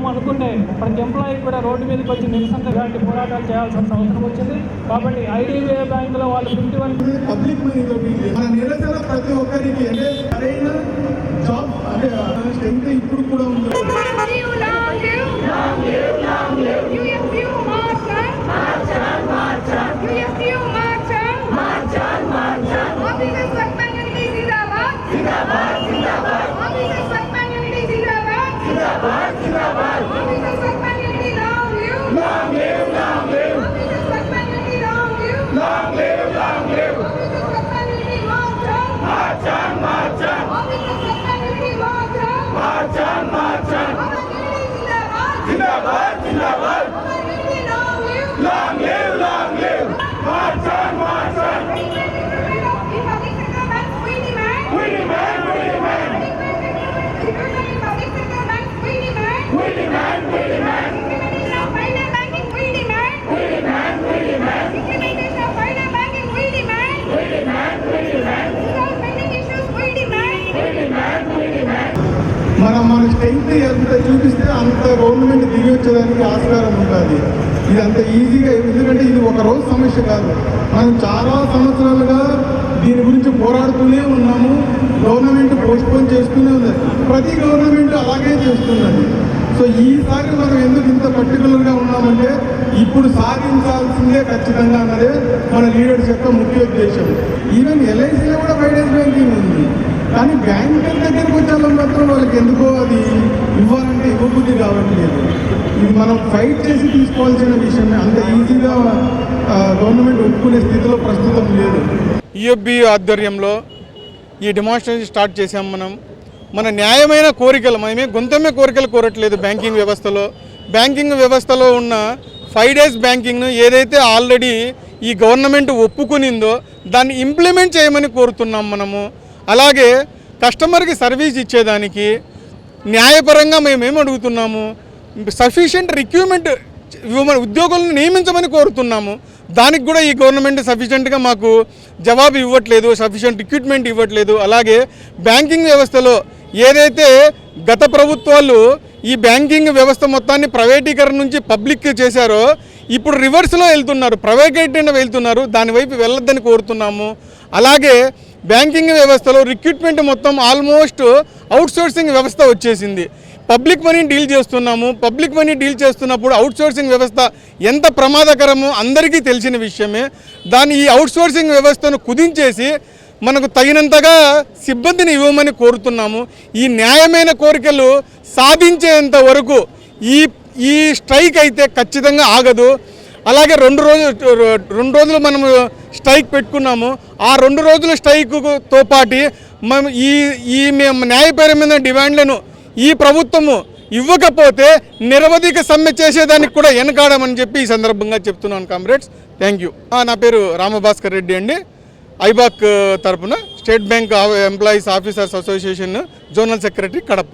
చేద్దాము అనుకుంటే ప్రతి ఎంప్లాయీ కూడా రోడ్డు మీదకి వచ్చి నిరసన ఇలాంటి పోరాటాలు చేయాల్సిన అవసరం వచ్చింది. కాబట్టి ఐడిబిఐ బ్యాంకులో వాళ్ళు 51 పబ్లిక్ మనీ తోటి మన నిరసన ప్రతి ఒక్కరికి అంటే సరైన జాబ్ అంటే స్ట్రెంత్ ఇప్పుడు కూడా ఉంది. మన స్ట్రెంత్ ఎంత చూపిస్తే అంత గవర్నమెంట్ దిగి వచ్చేదానికి ఆస్కారం ఉంటుంది. ఇది అంత ఈజీగా, ఎందుకంటే ఇది ఒక రోజు సమస్య కాదు. మనం చాలా సంవత్సరాలుగా దీని గురించి పోరాడుతూనే ఉన్నాము. గవర్నమెంట్ పోస్ట్పోన్ చేస్తూనే ఉంది. ప్రతి గవర్నమెంట్ అలాగే చేస్తున్నది. సో ఈసారి మనం ఎందుకు ఇంత పర్టికులర్గా ఉన్నామంటే ఇప్పుడు సాధించాల్సిందే ఖచ్చితంగా అన్నదే మన లీడర్స్ యొక్క ముఖ్య ఉద్దేశం. ఈవెన్ ఎల్ఐసీలో కూడా 5 days బ్యాంకింగ్ ఉంది. కానీ బ్యాంకుల దగ్గరికి వచ్చాలో మాత్రం వాళ్ళకి ఎందుకో అది ఇవ్వాలంటే ఇవ్వబుద్ధి కావట్లేదు. ఇది మనం ఫైట్ చేసి తీసుకోవాల్సిన విషయమే. అంత ఈజీగా గవర్నమెంట్ ఒప్పుకునే స్థితిలో ప్రస్తుతం లేదు. ఈఎఫ్బి ఆధ్వర్యంలో ఈ డెమాన్స్ట్రేషన్ స్టార్ట్ చేసాం. మన న్యాయమైన కోరికలు, మనమే గొంతమే కోరికలు కోరట్లేదు. బ్యాంకింగ్ వ్యవస్థలో ఉన్న 5 days బ్యాంకింగ్ను ఏదైతే ఆల్రెడీ ఈ గవర్నమెంట్ ఒప్పుకునిందో దాన్ని ఇంప్లిమెంట్ చేయమని కోరుతున్నాం మనము. అలాగే కస్టమర్కి సర్వీస్ ఇచ్చేదానికి న్యాయపరంగా మేమేం అడుగుతున్నాము, సఫిషియెంట్ రిక్రూట్మెంట్ ఉద్యోగులను నియమించమని కోరుతున్నాము. దానికి కూడా ఈ గవర్నమెంట్ సఫిషియెంట్గా మాకు జవాబు ఇవ్వట్లేదు, సఫిషియెంట్ రిక్రూట్మెంట్ ఇవ్వట్లేదు. అలాగే బ్యాంకింగ్ వ్యవస్థలో ఏదైతే గత ప్రభుత్వాలు ఈ బ్యాంకింగ్ వ్యవస్థ మొత్తాన్ని ప్రైవేటీకరణ నుంచి పబ్లిక్ చేశారో ఇప్పుడు రివర్స్లో వెళ్తున్నారు, ప్రైవేటైజేషన్ వెళ్తున్నారు. దానివైపు వెళ్ళొద్దని కోరుతున్నాము. అలాగే బ్యాంకింగ్ వ్యవస్థలో రిక్రూట్మెంట్ మొత్తం ఆల్మోస్ట్ అవుట్సోర్సింగ్ వ్యవస్థ వచ్చేసింది. పబ్లిక్ మనీ డీల్ చేస్తున్నాము. పబ్లిక్ మనీ డీల్ చేస్తున్నప్పుడు అవుట్సోర్సింగ్ వ్యవస్థ ఎంత ప్రమాదకరమో అందరికీ తెలిసిన విషయమే. ఈ అవుట్సోర్సింగ్ వ్యవస్థను కుదించేసి మనకు తగినంతగా సిబ్బందిని ఇవ్వమని కోరుతున్నాము. ఈ న్యాయమైన కోరికలు సాధించేంత వరకు ఈ స్ట్రైక్ అయితే ఖచ్చితంగా ఆగదు. అలాగే 2 రోజులు మనము స్ట్రైక్ పెట్టుకున్నాము. ఆ 2 రోజుల స్ట్రైక్తో పాటు మేము న్యాయపరమైన డిమాండ్లను ఈ ప్రభుత్వము ఇవ్వకపోతే నిరవధిక సమ్మె చేసేదానికి కూడా వెనకాడమని చెప్పి ఈ సందర్భంగా చెప్తున్నాను కామ్రేడ్స్. Thank you. నా పేరు రామభాస్కర్ రెడ్డి అండి. ఐబాక్ తరఫున state bank employees officers association zonal secretary Kadapa.